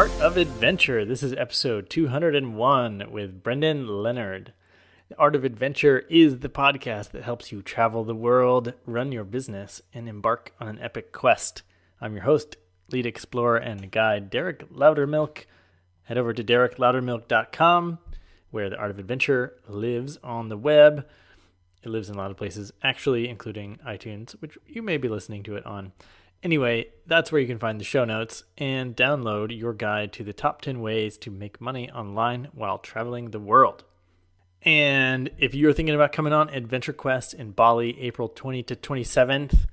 Art of Adventure. This is episode 201 with Brendan Leonard. The Art of Adventure is the podcast that helps you travel the world, run your business, and embark on an epic quest. I'm your host, lead explorer and guide Derek Loudermilk. Head over to derekloudermilk.com, where the Art of Adventure lives on the web. It lives in a lot of places, actually, including iTunes, which you may be listening to it on. Anyway, that's where you can find the show notes and download your guide to the top 10 ways to make money online while traveling the world. And if you're thinking about coming on Adventure Quest in Bali, April 20 to 27th,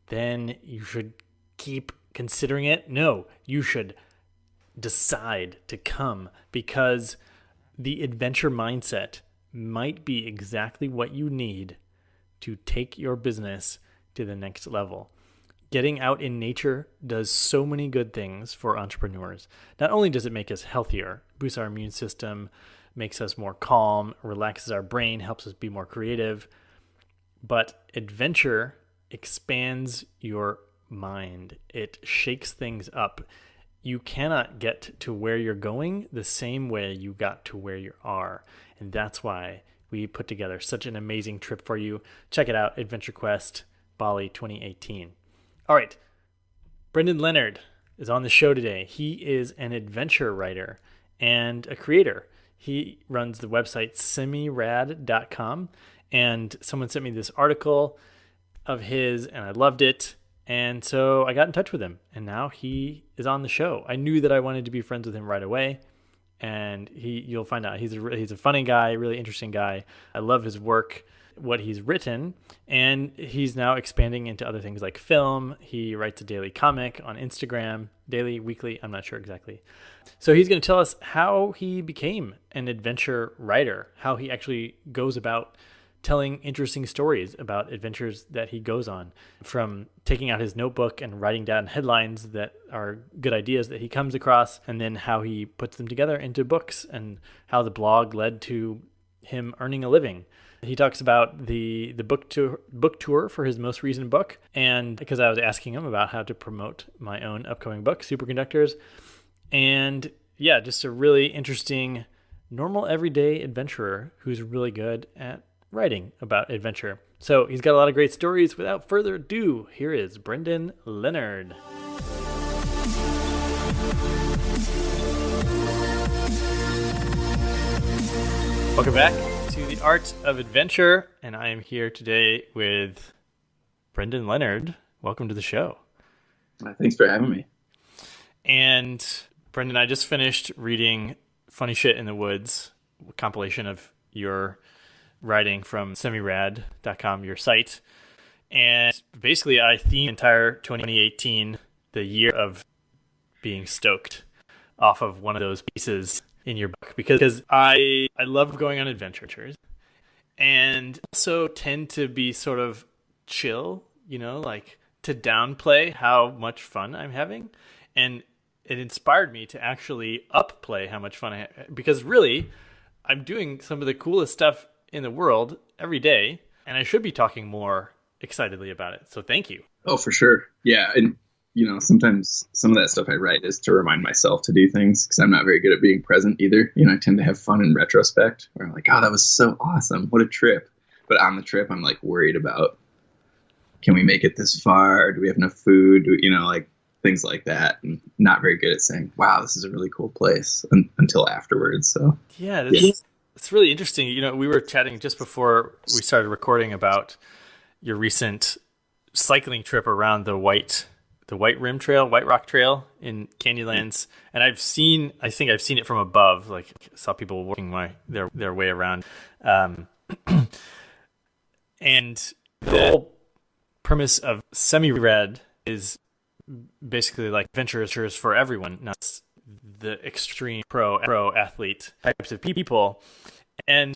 then you should keep considering it. No, you should decide to come, because the adventure mindset might be exactly what you need to take your business to the next level. Getting out in nature does so many good things for entrepreneurs. Not only does it make us healthier, boosts our immune system, makes us more calm, relaxes our brain, helps us be more creative, but adventure expands your mind. It shakes things up. You cannot get to where you're going the same way you got to where you are. And that's why we put together such an amazing trip for you. Check it out, Adventure Quest Bali 2018. All right, Brendan Leonard is on the show today. He is an adventure writer and a creator. He runs the website semirad.com, and someone sent me this article of his, and I loved it. And so I got in touch with him, and now he is on the show. I knew that I wanted to be friends with him right away, and you'll find out he's a funny guy, really interesting guy. I love his work, what he's written, and he's now expanding into other things like film. He writes a daily comic on Instagram, daily, weekly, I'm not sure exactly. So he's going to tell us how he became an adventure writer, how he actually goes about telling interesting stories about adventures that he goes on, from taking out his notebook and writing down headlines that are good ideas that he comes across, and then how he puts them together into books, and how the blog led to him earning a living. He talks about the book tour for his most recent book, and because I was asking him about how to promote my own upcoming book, Superconductors, and yeah, just a really interesting, normal, everyday adventurer who's really good at writing about adventure. So he's got a lot of great stories. Without further ado, here is Brendan Leonard. Welcome back to the Art of Adventure, and I am here today with Brendan Leonard. Welcome to the show. Thanks for having me. And Brendan, I just finished reading Funny Shit in the Woods, a compilation of your writing from semirad.com, your site. And basically I themed the entire 2018, the year of being stoked, off of one of those pieces in your book, because I love going on adventures, and also tend to be sort of chill, like to downplay how much fun I'm having. And it inspired me to actually upplay how much fun I have, because really I'm doing some of the coolest stuff in the world every day, and I should be talking more excitedly about it. So thank you. Oh, for sure. Yeah. And sometimes some of that stuff I write is to remind myself to do things, because I'm not very good at being present either. I tend to have fun in retrospect, where I'm like, oh, that was so awesome. What a trip. But on the trip, I'm like worried about, can we make it this far? Do we have enough food? Like things like that. And not very good at saying, wow, this is a really cool place until afterwards. So yeah, it's really interesting. We were chatting just before we started recording about your recent cycling trip around the White Rim Trail, White Rock Trail in Canyonlands. And I think I've seen it from above, like saw people working their way around. And the whole premise of Semirad is basically like adventures for everyone, not the extreme pro athlete types of people. And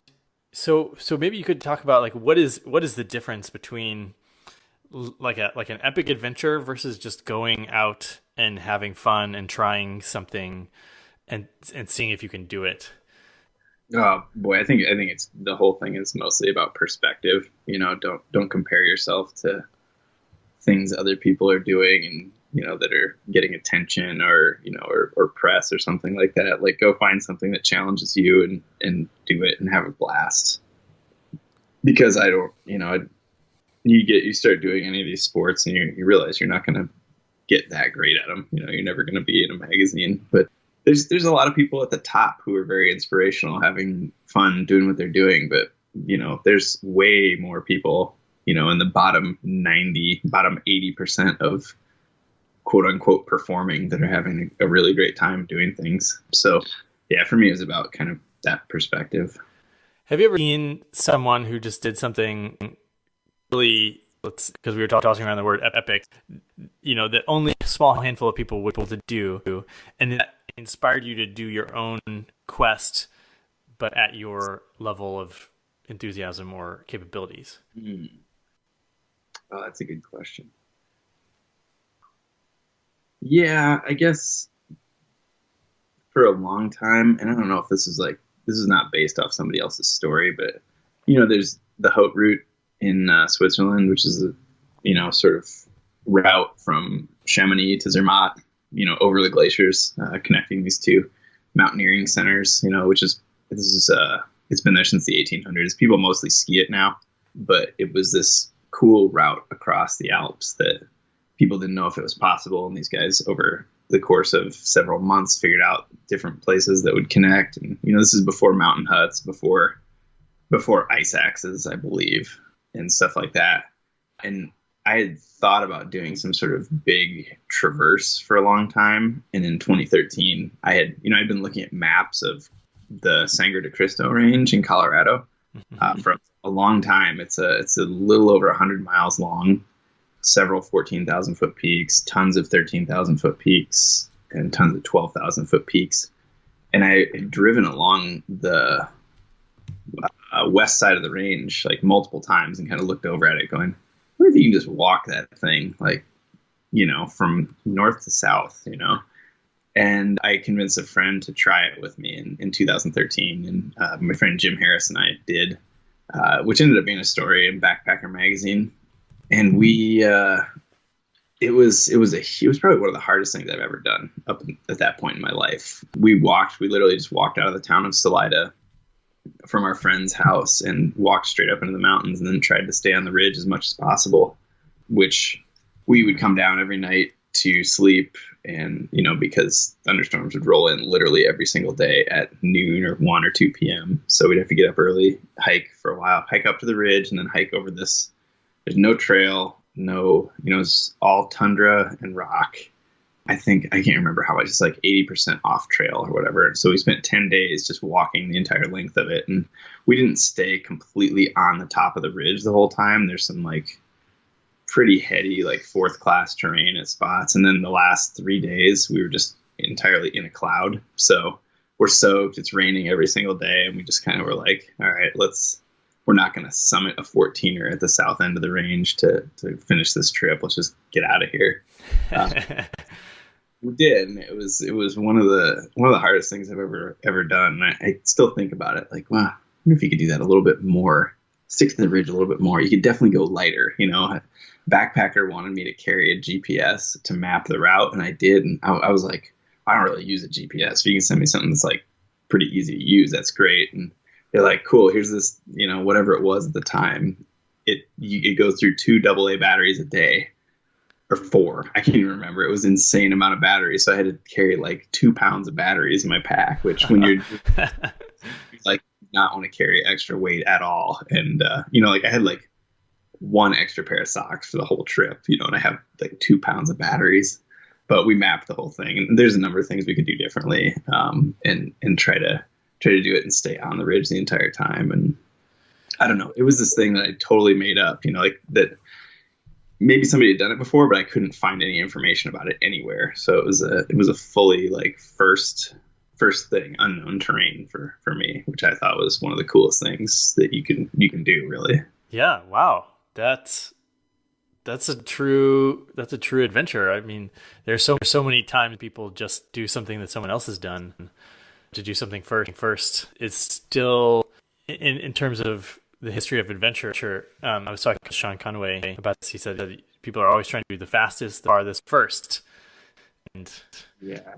so maybe you could talk about like what is the difference between like an epic adventure versus just going out and having fun and trying something and seeing if you can do it. Oh boy, I think it's, the whole thing is mostly about perspective. Don't compare yourself to things other people are doing, and that are getting attention or press or something like that. Like, go find something that challenges you and do it and have a blast. Because I don't, you start doing any of these sports and you realize you're not going to get that great at them. You're never going to be in a magazine, but there's a lot of people at the top who are very inspirational, having fun doing what they're doing. But, there's way more people, in the bottom 80% of quote unquote performing that are having a really great time doing things. So yeah, for me, it was about kind of that perspective. Have you ever seen someone who just did something really, because we were tossing around the word epic, that only a small handful of people would be able to do, and that inspired you to do your own quest, but at your level of enthusiasm or capabilities? Oh, that's a good question. Yeah, I guess for a long time, and I don't know if this is not based off somebody else's story, but there's the Haute Route in Switzerland, which is a sort of route from Chamonix to Zermatt, over the glaciers, connecting these two mountaineering centers. It's been there since the 1800s. People mostly ski it now, but it was this cool route across the Alps that people didn't know if it was possible, and these guys over the course of several months figured out different places that would connect. And this is before mountain huts, before ice axes, I believe, and stuff like that. And I had thought about doing some sort of big traverse for a long time, and in 2013 I'd been looking at maps of the Sangre de Cristo range in Colorado for a long time. It's a little over 100 miles long, several 14,000 foot peaks, tons of 13,000 foot peaks, and tons of 12,000 foot peaks. And I had driven along the west side of the range like multiple times and kind of looked over at it going, what if you can just walk that thing from north to south, And I convinced a friend to try it with me in 2013. And my friend Jim Harris and I did, which ended up being a story in Backpacker magazine. And it was probably one of the hardest things I've ever done up at that point in my life. We literally just walked out of the town of Salida from our friend's house and walked straight up into the mountains, and then tried to stay on the ridge as much as possible, which we would come down every night to sleep. And, because thunderstorms would roll in literally every single day at noon or 1 or 2 p.m. So we'd have to get up early, hike for a while, hike up to the ridge, and then hike over this. There's no trail, it's all tundra and rock. I can't remember how much, it's like 80% off trail or whatever. So we spent 10 days just walking the entire length of it. And we didn't stay completely on the top of the ridge the whole time. There's some pretty heady, fourth class terrain at spots. And then the last 3 days we were just entirely in a cloud. So we're soaked. It's raining every single day. And we just kind of were like, all right, we're not going to summit a 14er at the south end of the range to finish this trip. Let's just get out of here. We did, and it was one of the hardest things I've ever done. And I still think about it like, wow, I wonder if you could do that a little bit more, stick to the ridge a little bit more. You could definitely go lighter. A backpacker wanted me to carry a GPS to map the route, and I did. And I was like, I don't really use a GPS. If you can send me something that's pretty easy to use, that's great. And they're like, cool, here's this, whatever it was at the time. It goes through 2 AA batteries a day. Or 4. I can't even remember. It was an insane amount of batteries. So I had to carry 2 pounds of batteries in my pack, which when you're not want to carry extra weight at all. And, I had 1 extra pair of socks for the whole trip, and I have 2 pounds of batteries, but we mapped the whole thing. And there's a number of things we could do differently, and try to do it and stay on the ridge the entire time. And I don't know, it was this thing that I totally made up, that maybe somebody had done it before, but I couldn't find any information about it anywhere. So it was a fully first thing, unknown terrain for me, which I thought was one of the coolest things that you can do, really. Yeah. Wow. That's a true adventure. I mean, there's so many times people just do something that someone else has done. To do something first is still in terms of the history of adventure. I was talking to Sean Conway about this. He said that people are always trying to do the fastest, the farthest first. Yeah.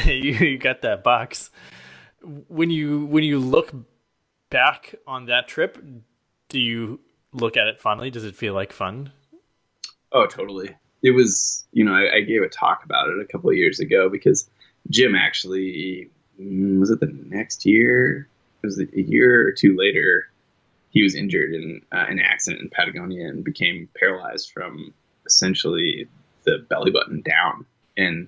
you got that box. When you look back on that trip, do you look at it fondly? Does it feel like fun? Oh, totally. It was, I gave a talk about it a couple of years ago because Jim actually, was it the next year? It was a year or two later. He was injured in an accident in Patagonia and became paralyzed from essentially the belly button down. And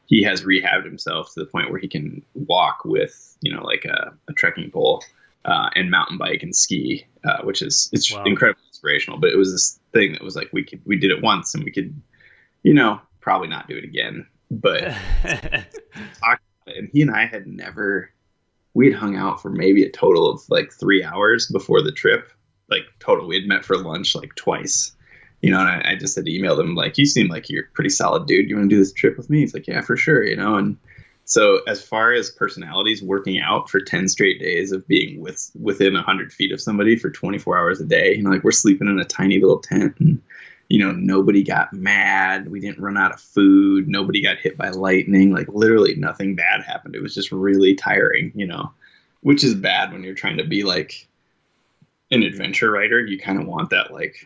he has rehabbed himself to the point where he can walk with, like a trekking pole and mountain bike and ski, which is wow. Incredibly inspirational. But it was this thing that was like we did it once and we could, probably not do it again. But and he and I had never. We had hung out for maybe a total of like 3 hours before the trip, like total. We had met for lunch like twice, and I just had emailed him like, you seem like you're a pretty solid dude. You want to do this trip with me? He's like, yeah, for sure. And so as far as personalities, working out for 10 straight days of being within 100 feet of somebody for 24 hours a day, like we're sleeping in a tiny little tent and, nobody got mad. We didn't run out of food. Nobody got hit by lightning. Like literally nothing bad happened. It was just really tiring, which is bad when you're trying to be like an adventure writer. You kind of want that like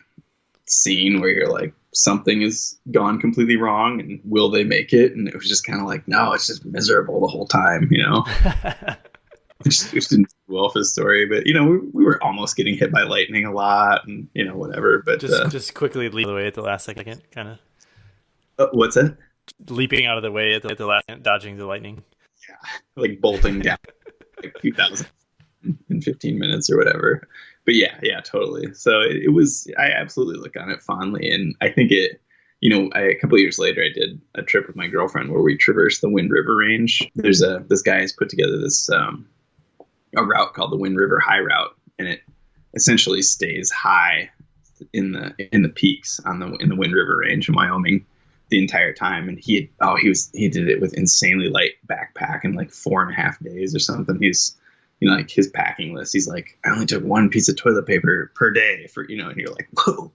scene where you're like, something has gone completely wrong and will they make it? And it was just kind of like, no, it's just miserable the whole time, which didn't do well for the story, but we were almost getting hit by lightning a lot and whatever, but just quickly leap away at the last second, kind of. What's that? Leaping out of the way at the last, dodging the lightning. Yeah, like bolting down like 2,000 in 15 minutes or whatever. But yeah, totally. So it was. I absolutely look on it fondly, and I think it. A couple of years later, I did a trip with my girlfriend where we traversed the Wind River Range. There's this guy has put together this a route called the Wind River High Route, and it essentially stays high in the peaks in the Wind River Range in Wyoming the entire time. And he did it with insanely light backpack in like 4.5 days or something. He's like his packing list. He's like, I only took one piece of toilet paper per day for and you're like, whoa.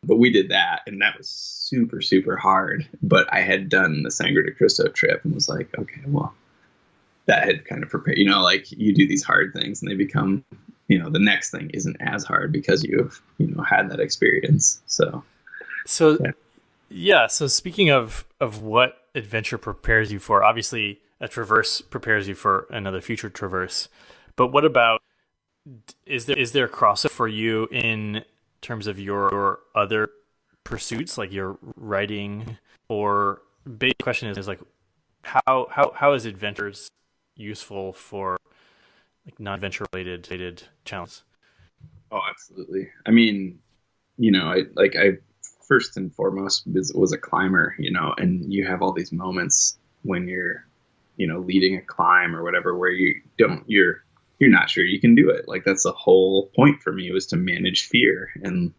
But we did that, and that was super, super hard. But I had done the Sangre de Cristo trip and was like, okay, well, that had kind of prepared, like you do these hard things and they become, the next thing isn't as hard because you've, had that experience. So yeah. So speaking of what adventure prepares you for, obviously a traverse prepares you for another future traverse. But what about, is there a crossover for you in terms of your other pursuits, like your writing? Or big question is like, how is adventures useful for like non-adventure related challenges? Oh, absolutely. I mean, I first and foremost was a climber, and you have all these moments when you're, leading a climb or whatever, where you're not sure you can do it. Like that's the whole point for me, was to manage fear, and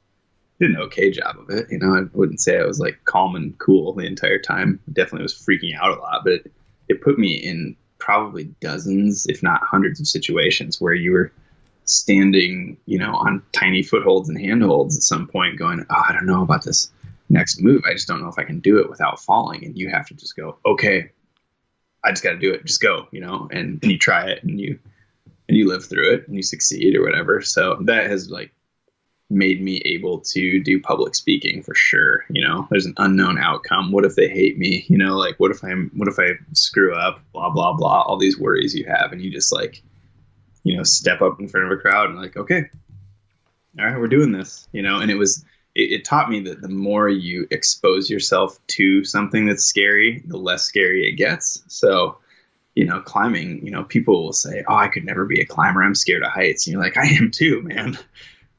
did an okay job of it. I wouldn't say I was like calm and cool the entire time. Definitely was freaking out a lot, but it put me in probably dozens, if not hundreds of situations where you were standing, on tiny footholds and handholds at some point going, oh, I don't know about this next move. I just don't know if I can do it without falling. And you have to just go, okay, I just got to do it. Just go, and you try it and you live through it and you succeed or whatever. So that has like made me able to do public speaking for sure. There's an unknown outcome. What if they hate me? Like what if I screw up, blah, blah, blah, all these worries you have. And you just like, step up in front of a crowd and like, okay, all right, we're doing this, and it taught me that the more you expose yourself to something that's scary, the less scary it gets. So, climbing, people will say, oh, I could never be a climber. I'm scared of heights. And you're like, I am too, man.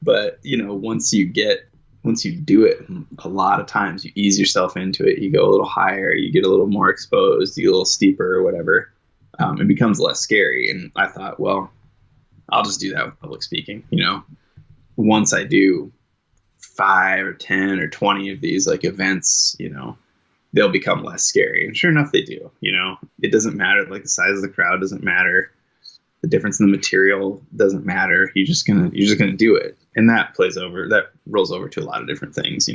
But, once you do it, a lot of times you ease yourself into it. You go a little higher, you get a little more exposed, you get a little steeper or whatever. It becomes less scary. And I thought, well, I'll just do that with public speaking. Once I do 5 or 10 or 20 of these like events, they'll become less scary. And sure enough, they do. It doesn't matter. Like the size of the crowd doesn't matter. The difference in the material doesn't matter. You're just gonna do it. And that rolls over to a lot of different things,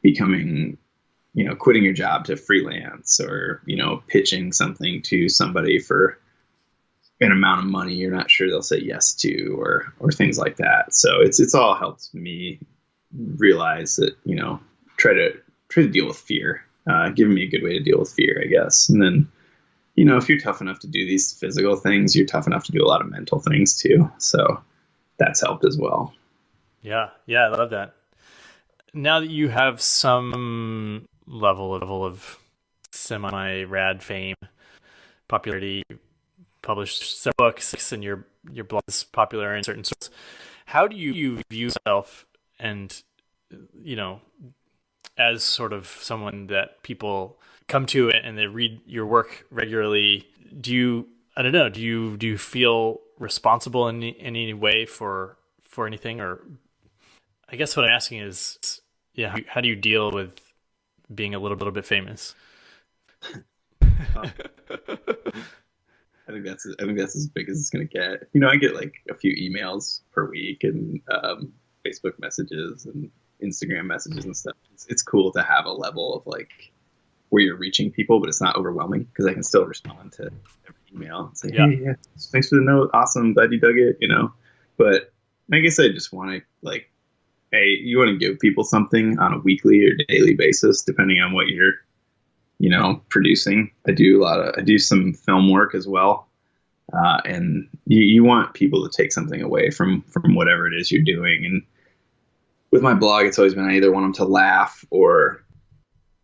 becoming quitting your job to freelance, or, pitching something to somebody for an amount of money you're not sure they'll say yes to, or things like that. So it's all helped me realize that, try to deal with fear, giving me a good way to deal with fear, I guess. And then, if you're tough enough to do these physical things, you're tough enough to do a lot of mental things too. So that's helped as well. Yeah. I love that. Now that you have some level of semi-rad fame, popularity, published some books, and your blog is popular in certain sorts, how do you view yourself and, as sort of someone that people come to and they read your work regularly? Do you feel responsible in any way for anything? Or I guess what I'm asking is, how do you deal with being a little bit famous? I think that's as big as it's going to get. I get like a few emails per week, and Facebook messages and Instagram messages and stuff. It's cool to have a level of like where you're reaching people, but it's not overwhelming because I can still respond to every email and say, hey, yeah, thanks for the note. Awesome. Glad you dug it, But I guess I just want to like, hey, you want to give people something on a weekly or daily basis, depending on what you're, producing. I do some film work as well. And you want people to take something away from whatever it is you're doing. And with my blog, it's always been, I either want them to laugh or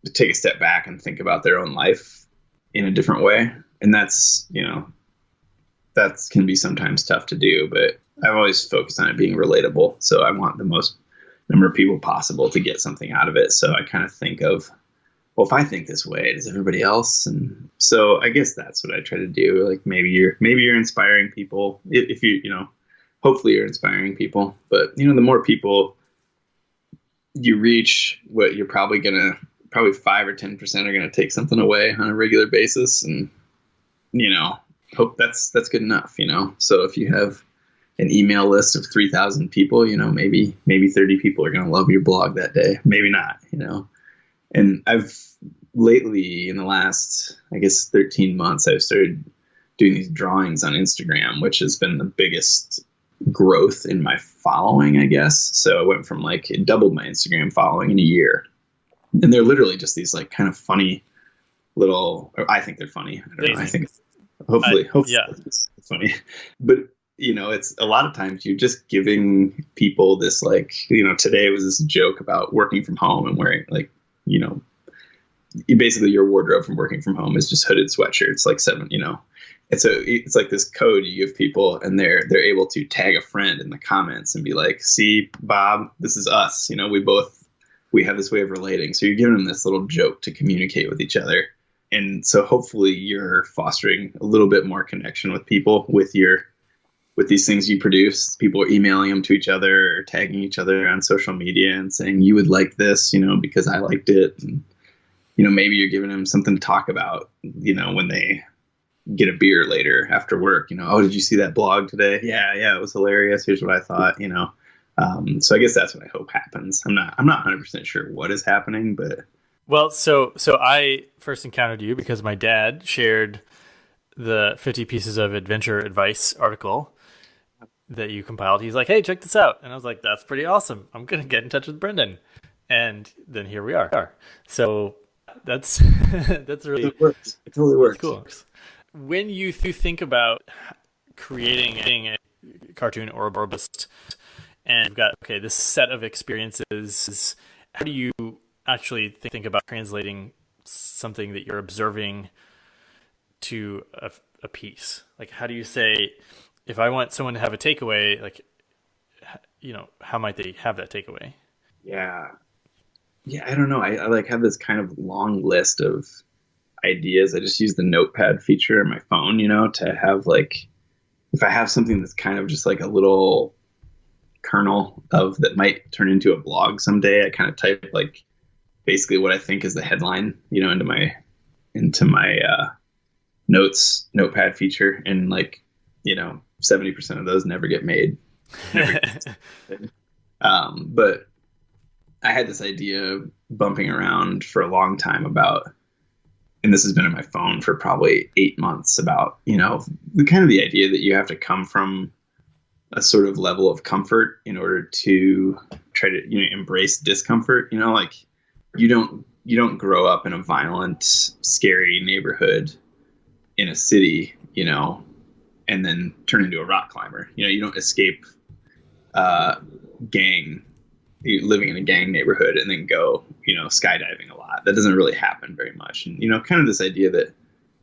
to take a step back and think about their own life in a different way. And that's, that can be sometimes tough to do, but I've always focused on it being relatable. So I want the most number of people possible to get something out of it. So I kind of think of, well, if I think this way, does everybody else? And so I guess that's what I try to do. Like maybe you're inspiring people, if hopefully you're inspiring people, but the more people you reach, what you're probably 5 or 10% are going to take something away on a regular basis. And, hope that's good enough, So if you have an email list of 3,000 people, maybe 30 people are going to love your blog that day. Maybe not, And I've lately, in the last, I guess, 13 months, I've started doing these drawings on Instagram, which has been the biggest growth in my following, I guess. So I went from it doubled my Instagram following in a year. And they're literally just these kind of funny little, or I think they're funny. I don't know. I think hopefully it's funny. But, it's a lot of times you're just giving people this, today was this joke about working from home and wearing basically your wardrobe from working from home is just hooded sweatshirts, and so it's like this code you give people, and they're able to tag a friend in the comments and be like, see, Bob, this is us. We have this way of relating. So you're giving them this little joke to communicate with each other. And so hopefully you're fostering a little bit more connection with people with these things you produce. People are emailing them to each other or tagging each other on social media and saying, you would like this, because I liked it. And, maybe you're giving them something to talk about, when they get a beer later after work, oh, did you see that blog today? Yeah, it was hilarious. Here's what I thought, So I guess that's what I hope happens. I'm not 100% sure what is happening, but. Well, so I first encountered you because my dad shared the 50 pieces of adventure advice article that you compiled. He's like, hey, check this out. And I was like, that's pretty awesome. I'm going to get in touch with Brendan. And then here we are. So that's really, it works. It totally works. Cool. When you think about creating a cartoon or a bookist, and you've got, this set of experiences, how do you actually think about translating something that you're observing to a piece? How do you say, if I want someone to have a takeaway, how might they have that takeaway? Yeah, I don't know. I have this kind of long list of ideas. I just use the notepad feature on my phone, to have if I have something that's kind of just a little kernel of that might turn into a blog someday, I kind of type basically what I think is the headline, into my notes notepad feature, and 70% of those never get made. But I had this idea bumping around for a long time about, and this has been in my phone for probably 8 months, about, the kind of the idea that you have to come from a sort of level of comfort in order to try to, embrace discomfort. Like you don't grow up in a violent, scary neighborhood in a city, and then turn into a rock climber. You don't escape living in a gang neighborhood and then go, skydiving a lot. That doesn't really happen very much. And, kind of this idea that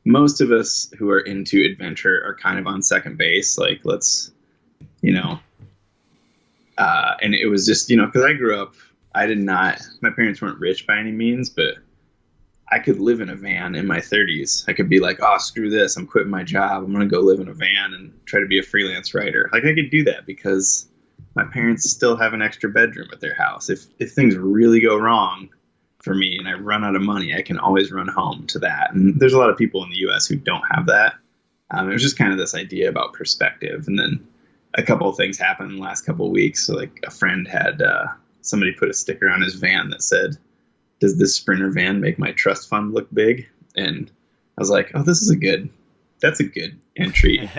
most of us who are into adventure are kind of on second base. Like, let's, and it was just, because I grew up, my parents weren't rich by any means, but I could live in a van in my 30s. I could be like, oh, screw this. I'm quitting my job. I'm going to go live in a van and try to be a freelance writer. Like, I could do that because my parents still have an extra bedroom at their house. If things really go wrong for me and I run out of money, I can always run home to that. And there's a lot of people in the U.S. who don't have that. It was just kind of this idea about perspective. And then a couple of things happened in the last couple of weeks. So like a friend had somebody put a sticker on his van that said, "Does this Sprinter van make my trust fund look big?" And I was like, oh, that's a good entry.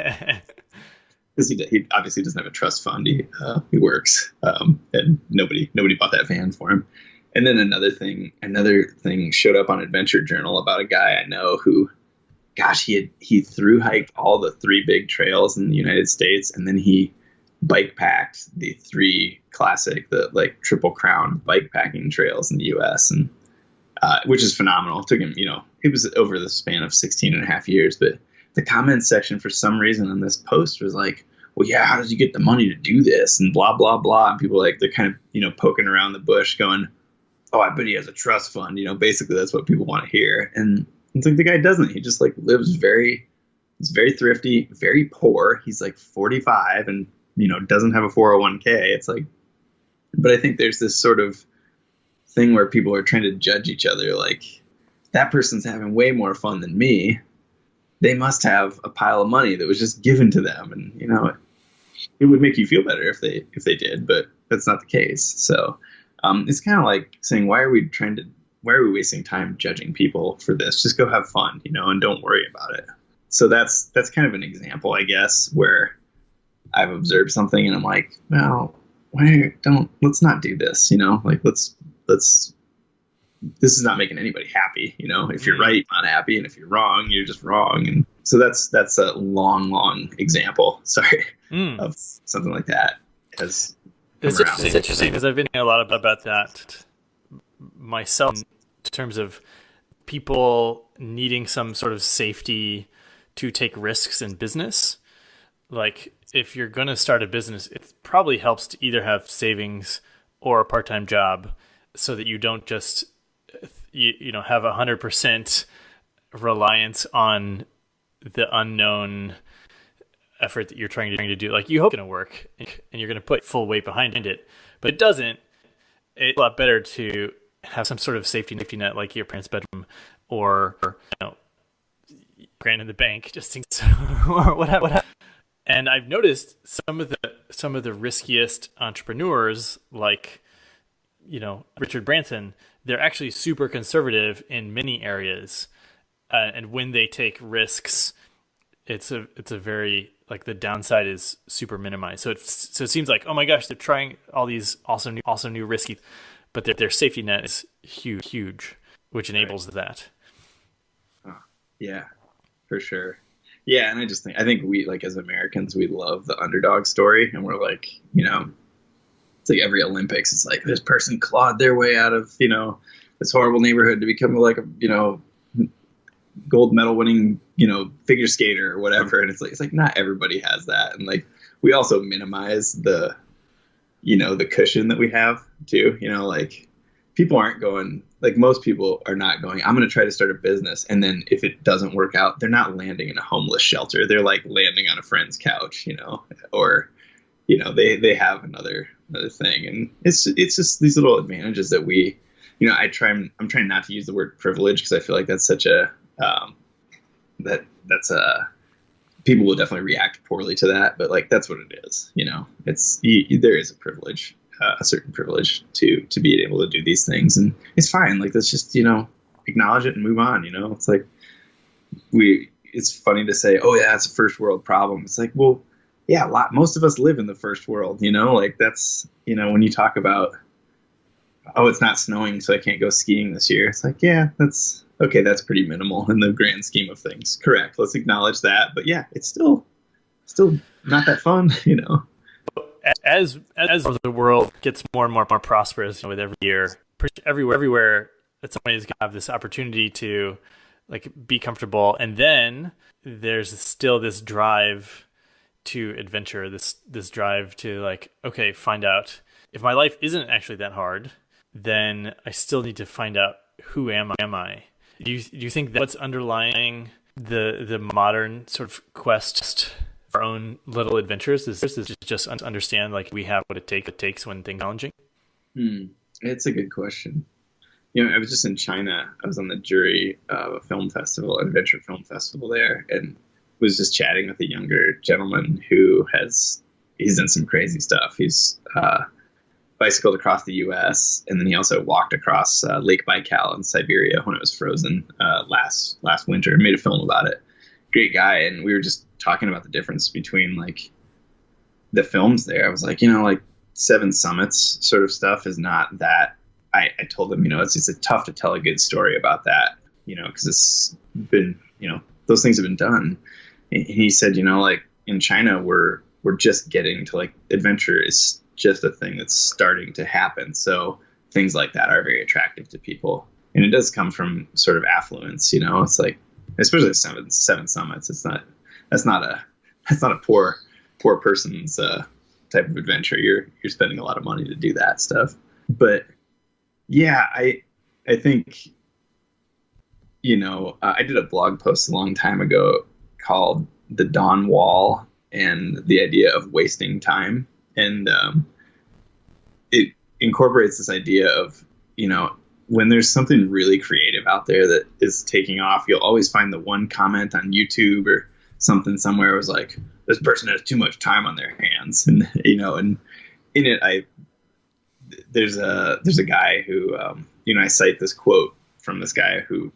Because he obviously doesn't have a trust fund. He works, and nobody bought that van for him. And then another thing showed up on Adventure Journal about a guy I know who, gosh, he thru hiked all the 3 big trails in the United States, and then he bike packed the 3 classic, the like Triple Crown bike packing trails in the U.S. and which is phenomenal. It took him, it was over the span of 16 and a half years, but the comments section for some reason on this post was like, well, yeah, how did you get the money to do this? And blah, blah, blah. And people they're kind of, poking around the bush going, oh, I bet he has a trust fund. Basically that's what people want to hear. And it's like, the guy doesn't. He just lives he's very thrifty, very poor. He's 45 and, doesn't have a 401k. It's like, but I think there's this sort of thing where people are trying to judge each other. Like, that person's having way more fun than me. They must have a pile of money that was just given to them. And, it would make you feel better if they did, but that's not the case. So it's kind of like saying, why are we wasting time judging people for this? Just go have fun, and don't worry about it. So that's kind of an example, I guess, where I've observed something and I'm like, well, let's not do this, let's this is not making anybody happy. If you're right, you're not happy. And if you're wrong, you're just wrong. And so that's a long example, of something like that. It's interesting because I've been hearing a lot about that myself in terms of people needing some sort of safety to take risks in business. Like, if you're going to start a business, it probably helps to either have savings or a part-time job so that you don't just have 100% reliance on the unknown effort that you're trying to do. Like, you hope it's going to work and you're going to put full weight behind it, but it doesn't. It's a lot better to have some sort of safety net, like your parents' bedroom or grand in the bank, just in case, or whatever. And I've noticed some of the riskiest entrepreneurs, like, Richard Branson, they're actually super conservative in many areas. And when they take risks, it's a very, the downside is super minimized. So it seems like, oh my gosh, they're trying all these also new risky, but their safety net is huge, which enables that. Yeah, for sure. Yeah, and I think we, as Americans, we love the underdog story, and we're like, it's like every Olympics, it's like this person clawed their way out of, this horrible neighborhood to become gold medal winning, figure skater or whatever. And it's like not everybody has that. And we also minimize the cushion that we have too, people aren't going, most people are not going, I'm going to try to start a business. And then if it doesn't work out, they're not landing in a homeless shelter. They're landing on a friend's couch, or, they have another thing. And it's just these little advantages that we, I'm trying not to use the word privilege because I feel like that's such a, people will definitely react poorly to that, but that's what it is. There is a privilege a certain privilege to be able to do these things, and it's fine. Like, let's just, acknowledge it and move on. It's like it's funny to say, oh yeah, it's a first world problem. It's like, well, yeah, most of us live in the first world, like that's, when you talk about, oh, it's not snowing, so I can't go skiing this year. It's like, yeah, that's okay. That's pretty minimal in the grand scheme of things. Correct. Let's acknowledge that. But yeah, it's still not that fun, As the world gets more and more prosperous with every year, everywhere that somebody's gonna have this opportunity to like be comfortable, and then there's still this drive to adventure, this drive to like, okay, find out if my life isn't actually that hard, then I still need to find out who am I. Do you think that's what's underlying the modern sort of quest for our own little adventures? Is just understand like we have what it takes when things are challenging? It's a good question. I was just in China. I was on the jury of a film festival, an adventure film festival there, and was just chatting with a younger gentleman who he's done some crazy stuff. He's bicycled across the U.S. and then he also walked across Lake Baikal in Siberia when it was frozen last winter and made a film about it. Great guy, and we were just talking about the difference between like the films there. I was like, like Seven Summits sort of stuff is not that. I told him, it's tough to tell a good story about that, because it's been, those things have been done. And he said, like in China, we're just getting to like adventure is just a thing that's starting to happen. So things like that are very attractive to people. And it does come from sort of affluence, it's like, especially Seven Summits. That's not a poor person's type of adventure. You're spending a lot of money to do that stuff. But yeah, I think, I did a blog post a long time ago called The Dawn Wall and the idea of wasting time. And it incorporates this idea of, when there's something really creative out there that is taking off, you'll always find the one comment on YouTube or something somewhere was like, this person has too much time on their hands. And, and in it, there's a guy who, I cite this quote from this guy who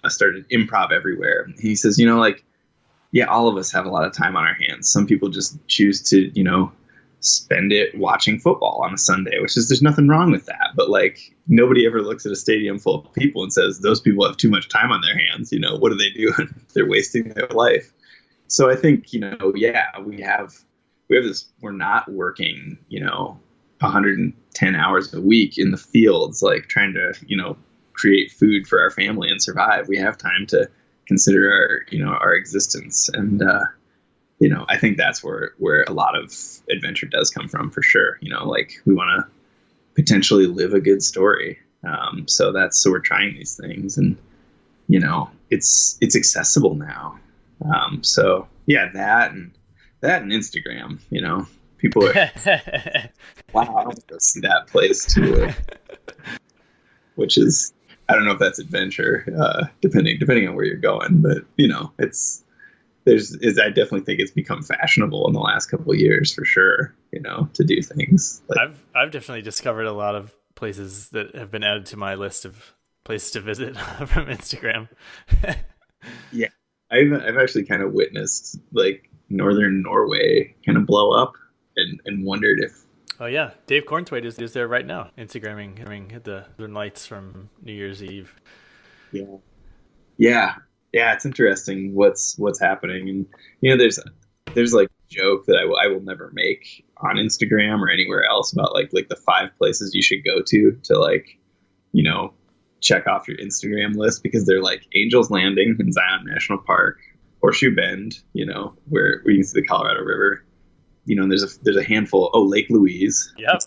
started improv everywhere. He says, yeah, all of us have a lot of time on our hands. Some people just choose to, spend it watching football on a Sunday, there's nothing wrong with that. But like, nobody ever looks at a stadium full of people and says, those people have too much time on their hands. What do they do? They're wasting their life. So I think, yeah, we have this, we're not working, 110 hours a week in the fields, like trying to, create food for our family and survive. We have time to consider our existence. And, I think that's where a lot of adventure does come from, for sure. Like we want to potentially live a good story. So we're trying these things, and, it's accessible now. So yeah, that and Instagram, people are, wow, I want to go see that place too. Which is, I don't know if that's adventure, depending on where you're going, but I definitely think it's become fashionable in the last couple of years, for sure, to do things. Like, I've definitely discovered a lot of places that have been added to my list of places to visit from Instagram. Yeah, I've actually kind of witnessed like northern Norway kind of blow up, and wondered if. Oh yeah, Dave Cornthwaite is there right now, Instagramming the Northern Lights from New Year's Eve. Yeah, it's interesting what's happening, and there's like a joke that I will never make on Instagram or anywhere else about like the 5 places you should go to like, check off your Instagram list, because they're like Angel's Landing in Zion National Park, Horseshoe Bend, where you can see the Colorado River. There's a handful. Oh, Lake Louise. Yep.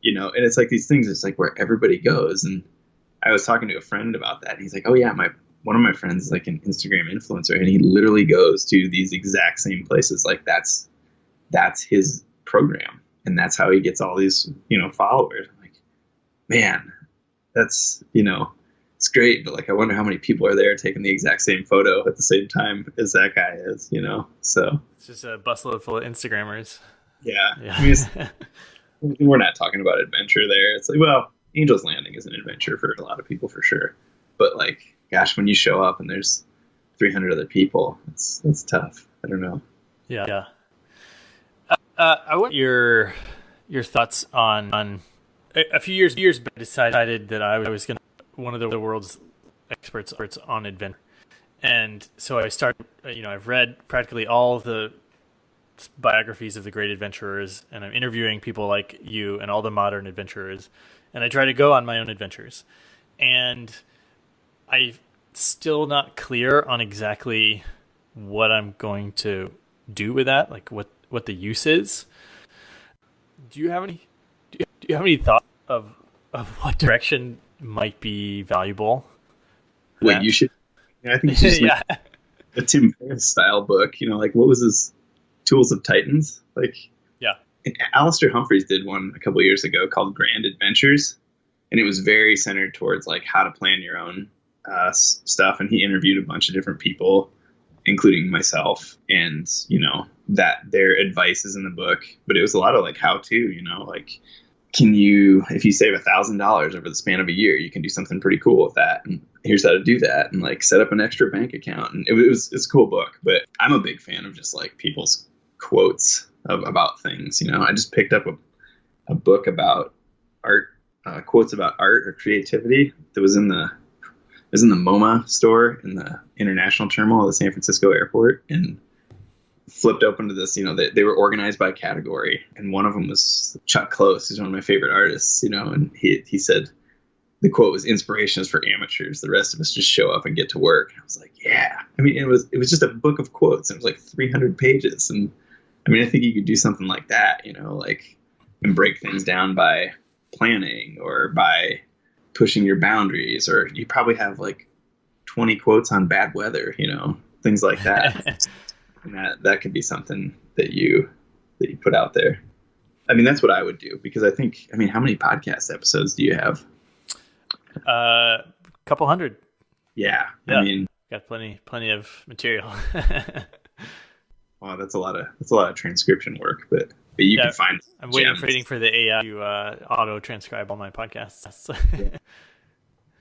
And it's like these things. It's like where everybody goes. And I was talking to a friend about that, and he's like, "Oh yeah, one of my friends is like an Instagram influencer, and he literally goes to these exact same places. Like that's his program, and that's how he gets all these followers." I'm like, man, that's it's great, but like I wonder how many people are there taking the exact same photo at the same time as that guy is. So it's just a busload full of Instagrammers. Yeah. I mean, we're not talking about adventure there. It's like, well, Angel's Landing is an adventure for a lot of people for sure. But like, gosh, when you show up and there's 300 other people, it's tough. I don't know. Yeah. I want your thoughts on a few years back. I decided that I was going to one of the world's experts on adventure, and so I started. I've read practically all the biographies of the great adventurers, and I'm interviewing people like you and all the modern adventurers, and I try to go on my own adventures, and I'm still not clear on exactly what I'm going to do with that, like what the use is. Do you have any thought of what direction might be valuable? Wait, you should. I think you should yeah. A Tim Ferriss style book. Like what was his Tools of Titans? Like, yeah. Alistair Humphreys did one a couple of years ago called Grand Adventures, and it was very centered towards like how to plan your own stuff. And he interviewed a bunch of different people, including myself, and that their advice is in the book, but it was a lot of like how to, like, if you save $1,000 over the span of a year, you can do something pretty cool with that. And here's how to do that. And like set up an extra bank account. And it's a cool book, but I'm a big fan of just like people's quotes about things. I just picked up a book about art, quotes about art or creativity that was in the MoMA store in the international terminal of the San Francisco airport, and flipped open to this. They were organized by category, and one of them was Chuck Close, who's one of my favorite artists. And he said the quote was, "Inspiration is for amateurs. The rest of us just show up and get to work." And I was like, yeah. I mean, it was just a book of quotes. It was like 300 pages, and I mean, I think you could do something like that, like, and break things down by planning or by pushing your boundaries, or you probably have like 20 quotes on bad weather, things like that. And that could be something that you put out there. I mean, that's what I would do, because how many podcast episodes do you have? Couple hundred. Yeah. I mean, got plenty of material. Wow, that's a lot of transcription work, but you can find. I'm waiting for the AI to auto transcribe all my podcasts.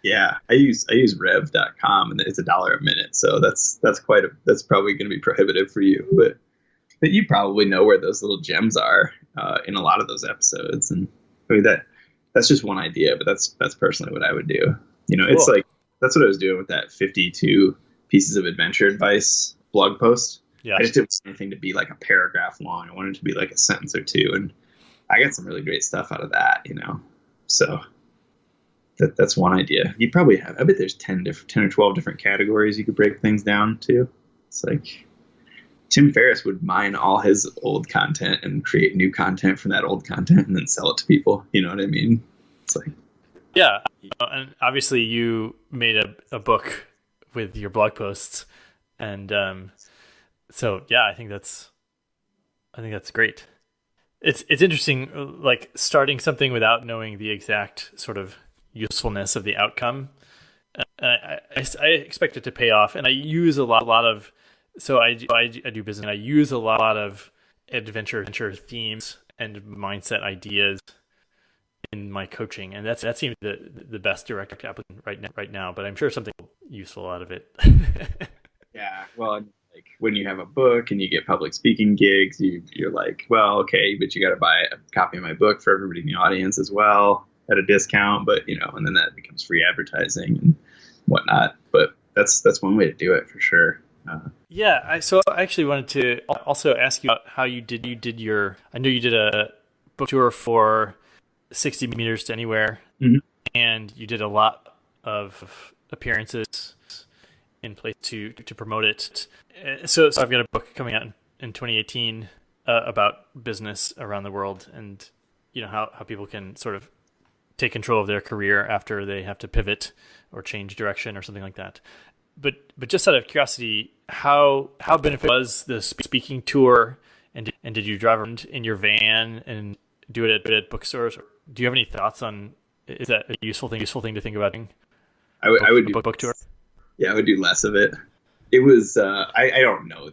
Yeah, I use rev.com, and it's $1 a minute, so that's probably going to be prohibitive for you, but you probably know where those little gems are in a lot of those episodes. And I mean, that's just one idea, but that's personally what I would do. Cool. It's like that's what I was doing with that 52 pieces of adventure advice blog post. Yeah. I just didn't want anything to be like a paragraph long. I wanted it to be like a sentence or two, and I got some really great stuff out of that. So. That's one idea. You'd probably have, I bet there's 10 or 12 different categories you could break things down to. It's like Tim Ferriss would mine all his old content and create new content from that old content and then sell it to people. You know what I mean? It's like, yeah. And obviously you made a book with your blog posts. And so, yeah, I think that's great. It's interesting, like starting something without knowing the exact sort of usefulness of the outcome. I expect it to pay off, and I use a lot of. So I do business, and I use a lot of adventure themes and mindset ideas in my coaching, and that seems the best direct applicant right now. But I'm sure something useful out of it. Yeah, well, like when you have a book and you get public speaking gigs, you're like, well, okay, but you got to buy a copy of my book for everybody in the audience as well at a discount, but and then that becomes free advertising and whatnot. But that's one way to do it for sure. So I actually wanted to also ask you about how you did your. I know you did a book tour for 60 Meters to Anywhere, mm-hmm. and you did a lot of appearances in place to promote it. So I've got a book coming out in 2018 about business around the world, and how people can sort of take control of their career after they have to pivot or change direction or something like that. But just out of curiosity, how beneficial was the speaking tour, and did you drive around in your van and do it at bookstores? Do you have any thoughts on, is that a useful thing to think about? I would do book tour. Yeah, I would do less of it. It was I don't know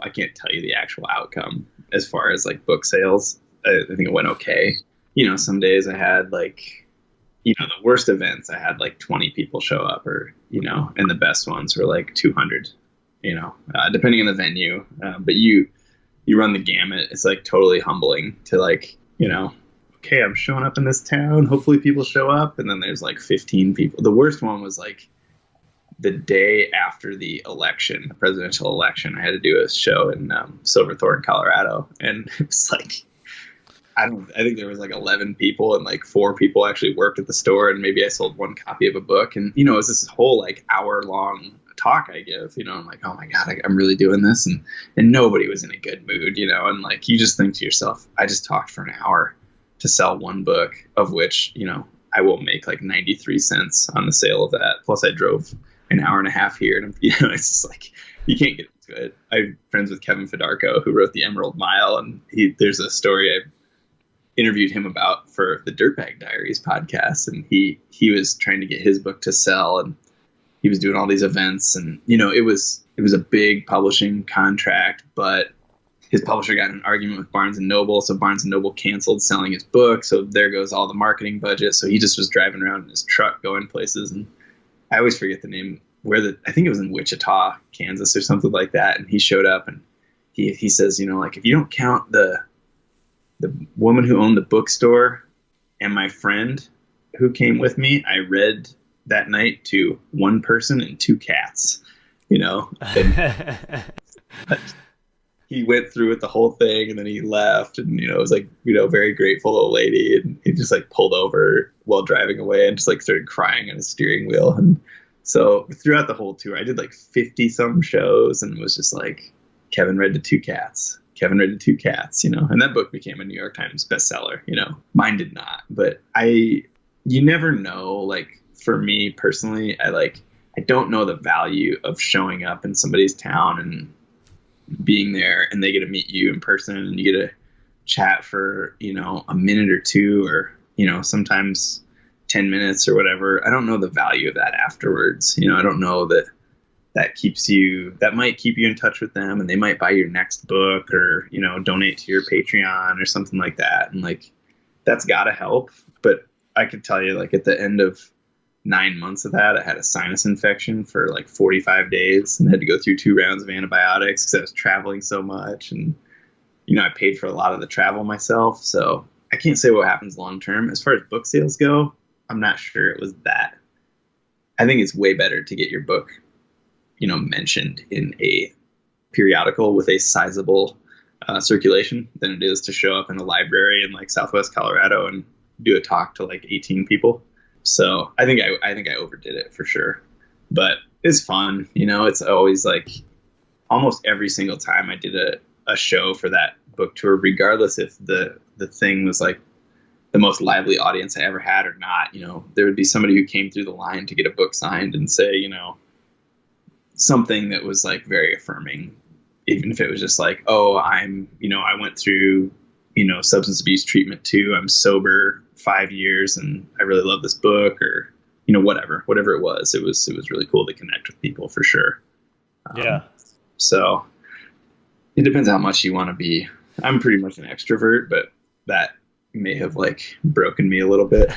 I can't tell you the actual outcome as far as like book sales. I think it went okay. some days I had like, the worst events, I had like 20 people show up, or, and the best ones were like 200, depending on the venue. But you run the gamut. It's like totally humbling to like, okay, I'm showing up in this town. Hopefully people show up. And then there's like 15 people. The worst one was like the day after the election, the presidential election. I had to do a show in Silverthorne, Colorado. And it was like, I think there was like 11 people, and like 4 people actually worked at the store, and maybe I sold 1 copy of a book. And, it was this whole like hour-long talk I give, I'm like, oh my God, I'm really doing this. And nobody was in a good mood, and like, you just think to yourself, I just talked for an hour to sell 1 book, of which, I will make like 93 cents on the sale of that. Plus I drove an hour and a half here, and it's just like, you can't get into it. I'm friends with Kevin Fedarko, who wrote the Emerald Mile. And there's a story I interviewed him about for the Dirtbag Diaries podcast. And he was trying to get his book to sell, and he was doing all these events, and, it was a big publishing contract, but his publisher got in an argument with Barnes & Noble. So Barnes & Noble canceled selling his book. So there goes all the marketing budget. So he just was driving around in his truck going places. And I always forget the name I think it was in Wichita, Kansas or something like that. And he showed up, and he says, like, if you don't count the woman who owned the bookstore and my friend who came with me, I read that night to 1 person and 2 cats, and he went through it, the whole thing, and then he left, and, it was like, very grateful old lady. And he just like pulled over while driving away and just like started crying on his steering wheel. And so throughout the whole tour, I did like 50 some shows, and was just like, Kevin read to 2 cats. Kevin read to 2 cats, and that book became a New York Times bestseller. Mine did not, but you never know. Like, for me personally, I don't know the value of showing up in somebody's town and being there, and they get to meet you in person, and you get to chat for, a minute or 2, or, sometimes 10 minutes or whatever. I don't know the value of that afterwards. I don't know that might keep you in touch with them, and they might buy your next book, or, donate to your Patreon or something like that. And like, that's gotta help. But I could tell you, like, at the end of 9 months of that, I had a sinus infection for like 45 days and had to go through 2 rounds of antibiotics because I was traveling so much. And, I paid for a lot of the travel myself. So I can't say what happens long term. As far as book sales go, I'm not sure it was that. I think it's way better to get your book, mentioned in a periodical with a sizable circulation than it is to show up in a library in like Southwest Colorado and do a talk to like 18 people. So I think I overdid it for sure, but it's fun. It's always like almost every single time I did a show for that book tour, regardless if the thing was like the most lively audience I ever had or not, there would be somebody who came through the line to get a book signed and say, something that was like very affirming, even if it was just like, oh, I went through, substance abuse treatment too. I'm sober 5 years and I really love this book, or, whatever it was. It was really cool to connect with people for sure. Yeah. So it depends how much you want to be. I'm pretty much an extrovert, but that may have like broken me a little bit.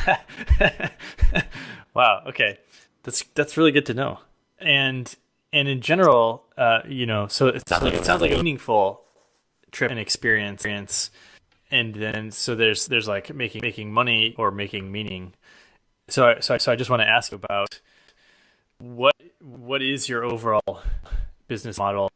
Wow. Okay. That's really good to know. And in general, so it sounds like a meaningful trip and experience. And then, so there's like making money or making meaning. So I just want to ask about what is your overall business model?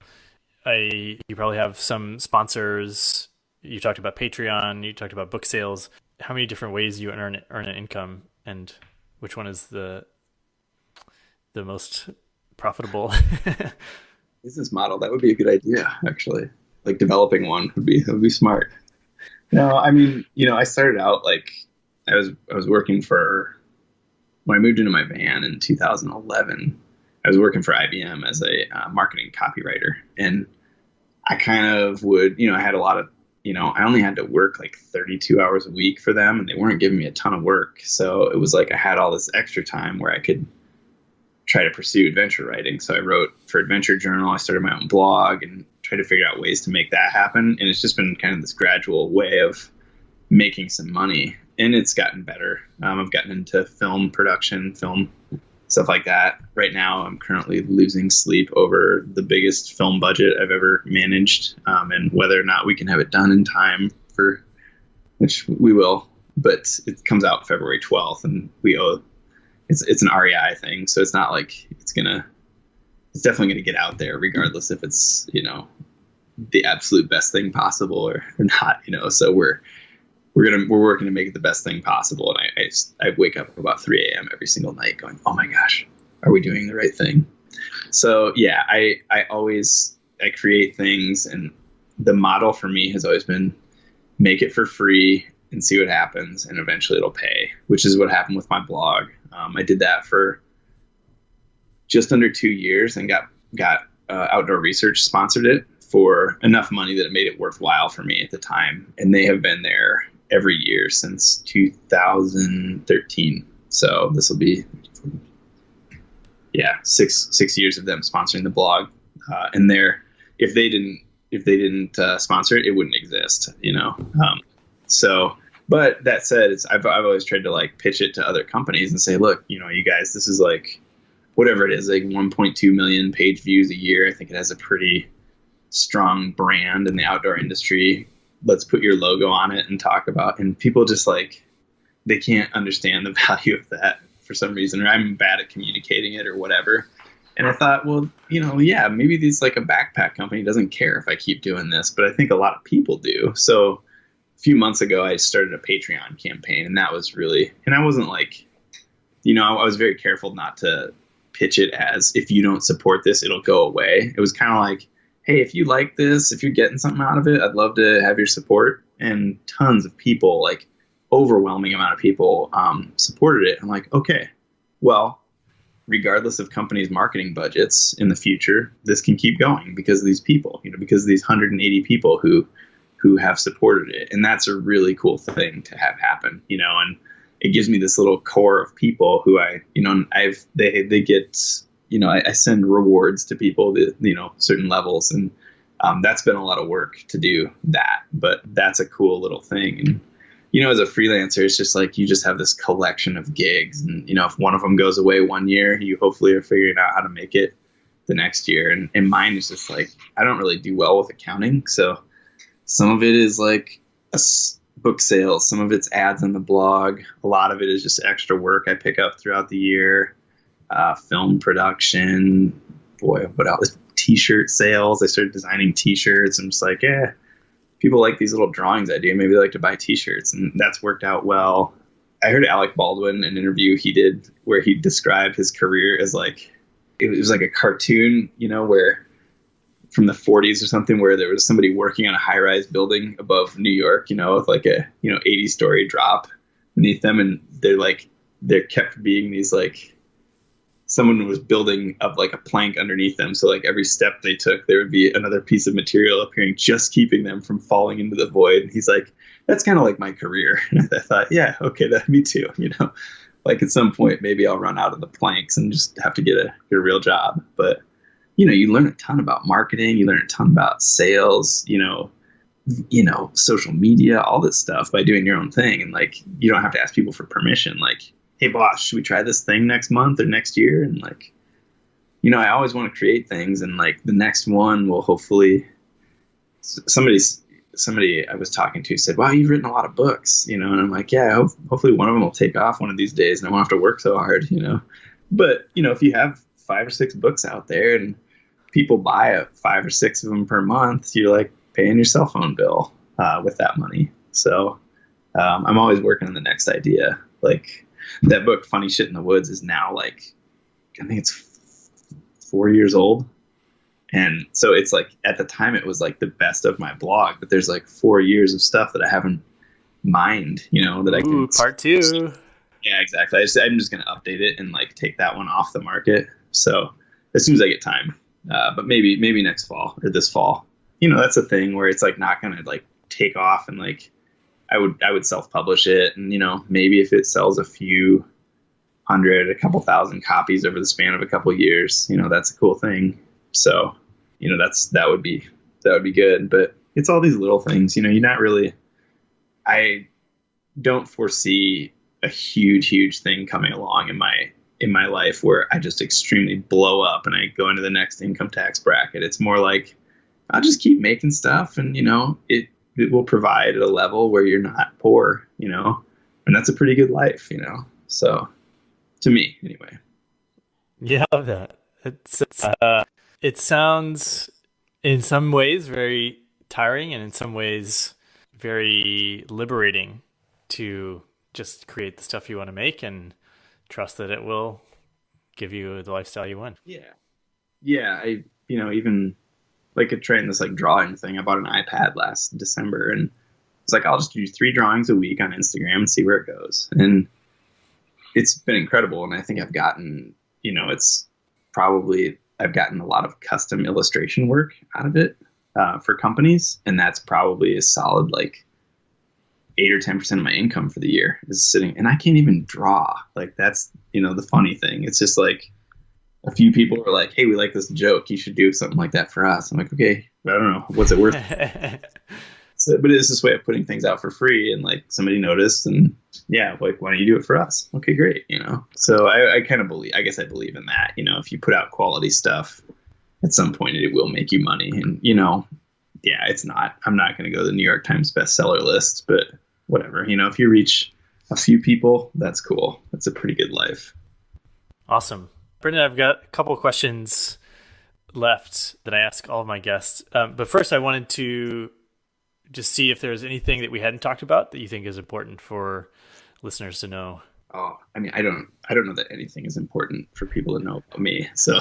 You probably have some sponsors. You talked about Patreon. You talked about book sales. How many different ways you earn an income, and which one is the most profitable business model? That would be a good idea, actually. Like developing one would be smart. No, I mean, I started out like I was working when I moved into my van in 2011. I was working for IBM as a marketing copywriter, and I kind of would, I had a lot of, I only had to work like 32 hours a week for them, and they weren't giving me a ton of work. So it was like I had all this extra time where I could try to pursue adventure writing. So I wrote for Adventure Journal. I started my own blog and tried to figure out ways to make that happen. And it's just been kind of this gradual way of making some money. and it's gotten better. I've gotten into film production, film stuff like that. Right now, I'm currently losing sleep over the biggest film budget I've ever managed, and whether or not we can have it done in time for, which we will. But it comes out February 12th, and we owe. It's an REI thing, so it's not like it's definitely gonna get out there, regardless if it's the absolute best thing possible or not. So we're working to make it the best thing possible. And I wake up about 3 a.m. every single night going, oh my gosh, are we doing the right thing? So yeah, I create things, and the model for me has always been make it for free and see what happens. And eventually it'll pay, which is what happened with my blog. I did that for just under 2 years and got Outdoor Research sponsored it for enough money that it made it worthwhile for me at the time. And they have been there every year since 2013. So this will be, six years of them sponsoring the blog. And if they didn't sponsor it, it wouldn't exist, But that said, I've always tried to like pitch it to other companies and say, look, you guys, this is like whatever it is, like 1.2 million page views a year. I think it has a pretty strong brand in the outdoor industry. Let's put your logo on it and talk about, and people just like, they can't understand the value of that for some reason, or I'm bad at communicating it or whatever. And I thought, well, maybe these like a backpack company doesn't care if I keep doing this, but I think a lot of people do. So a few months ago, I started a Patreon campaign, and that was really, and I wasn't like, I was very careful not to pitch it as, if you don't support this, it'll go away. It was kind of like, hey, if you like this, if you're getting something out of it, I'd love to have your support. And tons of people, like overwhelming amount of people, supported it. I'm like, okay, well, regardless of companies' marketing budgets in the future, this can keep going because of these people, because of these 180 people who have supported it. And that's a really cool thing to have happen, and it gives me this little core of people who they get, I send rewards to people that, certain levels. And that's been a lot of work to do that, but that's a cool little thing. And, as a freelancer, it's just like, you just have this collection of gigs, and, if one of them goes away one year, you hopefully are figuring out how to make it the next year. And mine is just like, I don't really do well with accounting. So some of it is like book sales, some of it's ads on the blog. A lot of it is just extra work I pick up throughout the year. Film production, what else? T-shirt sales. I started designing T-shirts. I'm just like, people like these little drawings I do. Maybe they like to buy T-shirts, and that's worked out well. I heard Alec Baldwin, an interview he did where he described his career as like, it was like a cartoon, where from the 40s or something, where there was somebody working on a high-rise building above New York, with like a 80-story drop beneath them, and they're kept being these like, someone was building up like a plank underneath them. So like every step they took, there would be another piece of material appearing, just keeping them from falling into the void. And he's like, that's kind of like my career. And I thought, yeah, okay, me too. Like at some point, maybe I'll run out of the planks and just have to get a real job. But, you learn a ton about marketing. You learn a ton about sales, social media, all this stuff by doing your own thing. And like, you don't have to ask people for permission. Like, hey boss, should we try this thing next month or next year? And like, I always want to create things, and like the next one will hopefully, somebody I was talking to said, wow, you've written a lot of books, and I'm like, yeah, hopefully one of them will take off one of these days and I won't have to work so hard, but if you have 5 or 6 books out there and people buy 5 or 6 of them per month, you're like paying your cell phone bill with that money. So I'm always working on the next idea. Like, that book, Funny Shit in the Woods, is now like, I think it's 4 years old. And so it's like, at the time it was like the best of my blog, but there's like 4 years of stuff that I haven't mined, that I can. Part 2. Yeah, exactly. I'm just going to update it and like take that one off the market. So as soon as I get time, but maybe next fall or this fall, that's a thing where it's like not going to like take off, and like, I would self-publish it, and maybe if it sells a few hundred, a couple thousand copies over the span of a couple years, that's a cool thing. So, that would be good. But it's all these little things, you're not really. don't foresee a huge thing coming along in my life where I just extremely blow up and I go into the next income tax bracket. It's more like I'll just keep making stuff, and it will provide at a level where you're not poor, and that's a pretty good life, So to me, anyway. Yeah, I love that. It sounds in some ways very tiring, and in some ways very liberating to just create the stuff you want to make and trust that it will give you the lifestyle you want. Yeah. Even like trying this like drawing thing. I bought an iPad last December, and it's like, I'll just do 3 drawings a week on Instagram and see where it goes. And it's been incredible. And I think I've gotten, I've gotten a lot of custom illustration work out of it for companies. And that's probably a solid, like 8 or 10% of my income for the year is sitting, and I can't even draw. Like that's, the funny thing. It's just like a few people are like, hey, we like this joke. You should do something like that for us. I'm like, okay, I don't know. What's it worth? So, but it's this way of putting things out for free, and like somebody noticed, and yeah, like, why don't you do it for us? Okay, great. So I kind of believe, I guess I believe in that, if you put out quality stuff at some point, it will make you money. And, yeah, I'm not going to go to the New York Times bestseller list, but whatever, if you reach a few people, that's cool. That's a pretty good life. Awesome. Brendan, I've got a couple of questions left that I ask all of my guests. But first I wanted to just see if there's anything that we hadn't talked about that you think is important for listeners to know. Oh, I mean, I don't know that anything is important for people to know about me. So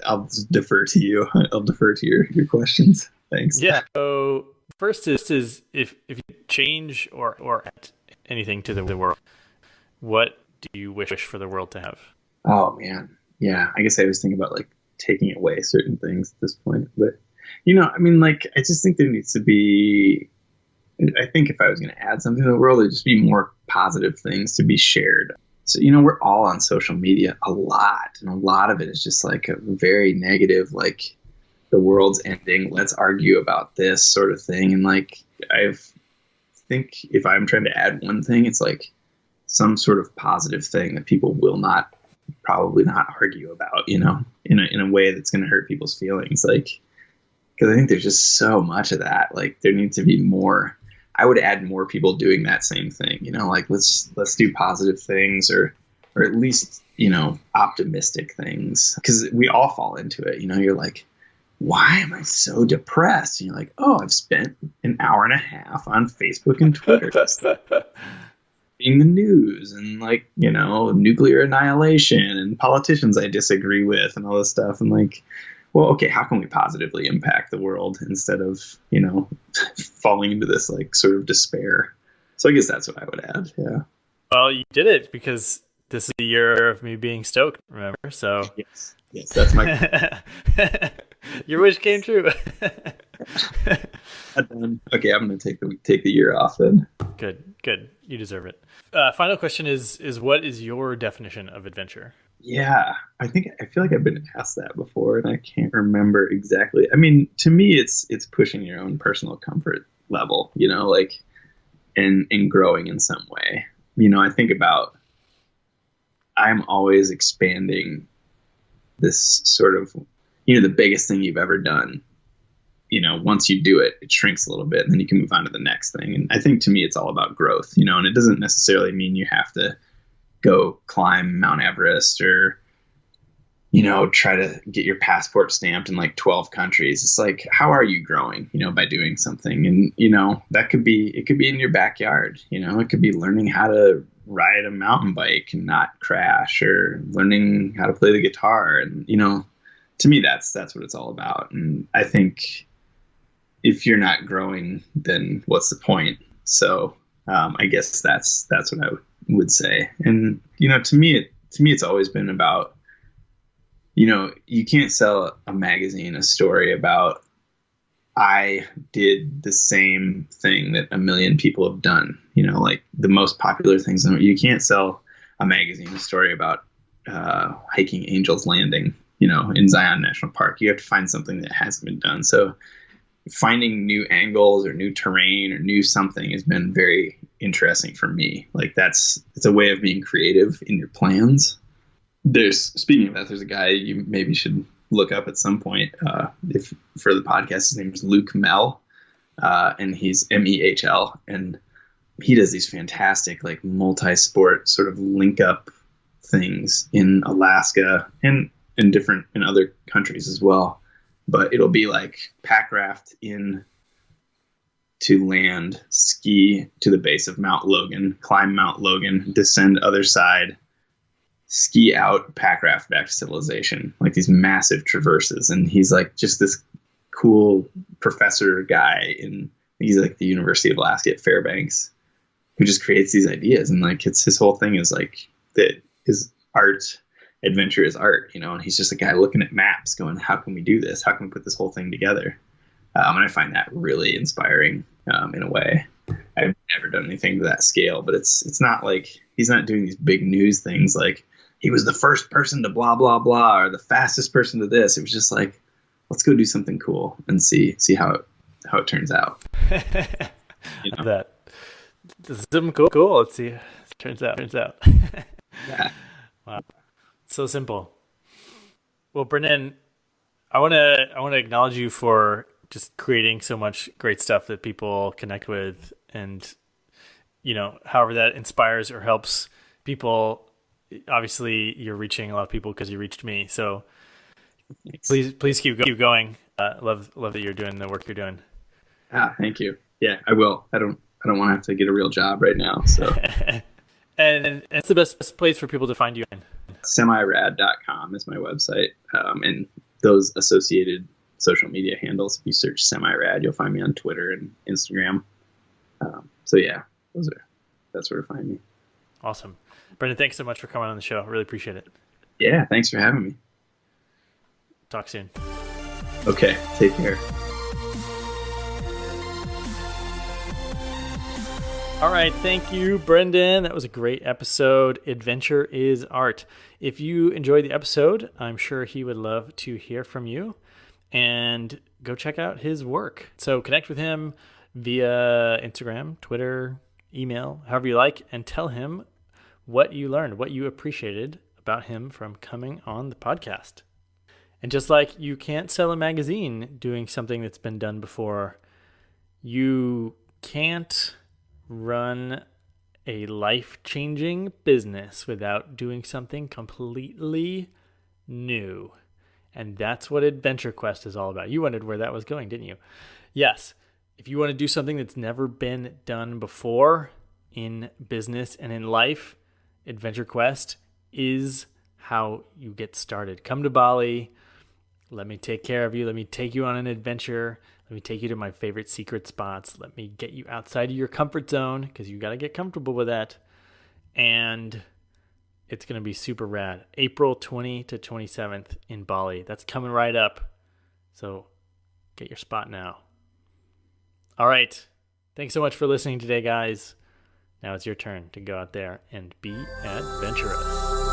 I'll just defer to you. I'll defer to your questions. Thanks. Yeah. So first is if you change or add anything to the world, what do you wish for the world to have? Oh man. Yeah. I guess I was thinking about like taking away certain things at this point, but I mean, like, I just think there needs to be, I think if I was going to add something to the world, it'd just be more positive things to be shared. So, we're all on social media a lot, and a lot of it is just like a very negative, like the world's ending, let's argue about this sort of thing. And like, I think if I'm trying to add one thing, it's like some sort of positive thing that people will probably not argue about, in a way that's going to hurt people's feelings. Like, because I think there's just so much of that. Like, there needs to be more. I would add more people doing that same thing. Like let's do positive things, or at least optimistic things, because we all fall into it. You're like, why am I so depressed? And you're like, oh, I've spent an hour and a half on Facebook and Twitter, reading the news and like nuclear annihilation and politicians I disagree with and all this stuff. And like, well, okay, how can we positively impact the world instead of, falling into this like sort of despair? So I guess that's what I would add. Yeah. Well, you did it, because this is the year of me being stoked, remember? So yes, that's my your wish came true. Okay, I'm going to take the year off then. Good. You deserve it. Final question is what is your definition of adventure? Yeah, I feel like I've been asked that before, and I can't remember exactly. I mean, to me, it's pushing your own personal comfort level, like, and growing in some way. I think about, I'm always expanding this sort of, the biggest thing you've ever done. Once you do it, it shrinks a little bit, and then you can move on to the next thing. And I think to me, it's all about growth, and it doesn't necessarily mean you have to go climb Mount Everest or, try to get your passport stamped in like 12 countries. It's like, how are you growing, by doing something? And, it could be in your backyard, it could be learning how to ride a mountain bike and not crash, or learning how to play the guitar. And, to me, that's what it's all about. And I think if you're not growing, then what's the point? So, I guess that's what I would say. And, to me, it's always been about, you can't sell a magazine a story about, I did the same thing that a million people have done, like the most popular things. You can't sell a magazine a story about hiking Angel's Landing, in Zion National Park. You have to find something that hasn't been done. So finding new angles or new terrain or new something has been very interesting for me. Like it's a way of being creative in your plans. Speaking of that, there's a guy you maybe should look up at some point. If for the podcast, his name is Luke Mel, and he's MEHL, and he does these fantastic like multi-sport sort of link up things in Alaska and in other countries as well. But it'll be like pack raft in to land, ski to the base of Mount Logan, climb Mount Logan, descend other side, ski out, pack raft back to civilization, like these massive traverses. And he's like just this cool professor guy he's like the University of Alaska at Fairbanks, who just creates these ideas. And like his whole thing is like that his adventure is art, and he's just a guy looking at maps going, how can we do this? How can we put this whole thing together? And I find that really inspiring in a way. I've never done anything to that scale, but it's not like he's not doing these big news things like he was the first person to blah, blah, blah, or the fastest person to this. It was just like, let's go do something cool and see how it turns out. That this is something cool. Let's see. Turns out. Yeah. Wow. So simple. Well, Brendan, I want to acknowledge you for just creating so much great stuff that people connect with, and however that inspires or helps people. Obviously, you're reaching a lot of people because you reached me. So please keep going. Love that you're doing the work you're doing. Thank you. Yeah, I will. I don't want to have to get a real job right now. So. And it's the best place for people to find you in. semirad.com is my website, and those associated social media handles. If you search semirad, you'll find me on Twitter and Instagram. So yeah, that's where to find me. Awesome. Brendan, thanks so much for coming on the show. Really appreciate it. Yeah, thanks for having me. Talk soon. Okay, take care. All right, thank you, Brendan. That was a great episode. Adventure is art. If you enjoyed the episode, I'm sure he would love to hear from you, and go check out his work. So connect with him via Instagram, Twitter, email, however you like, and tell him what you learned, what you appreciated about him from coming on the podcast. And just like you can't sell a magazine doing something that's been done before, you can't run a life-changing business without doing something completely new. And that's what Adventure Quest is all about. You wondered where that was going, didn't you? Yes. If you want to do something that's never been done before in business and in life, Adventure Quest is how you get started. Come to Bali. Let me take care of you. Let me take you on an adventure. Let me take you to my favorite secret spots. Let me get you outside of your comfort zone, because you got to get comfortable with that. And it's going to be super rad. April 20 to 27th in Bali. That's coming right up. So get your spot now. All right. Thanks so much for listening today, guys. Now it's your turn to go out there and be adventurous.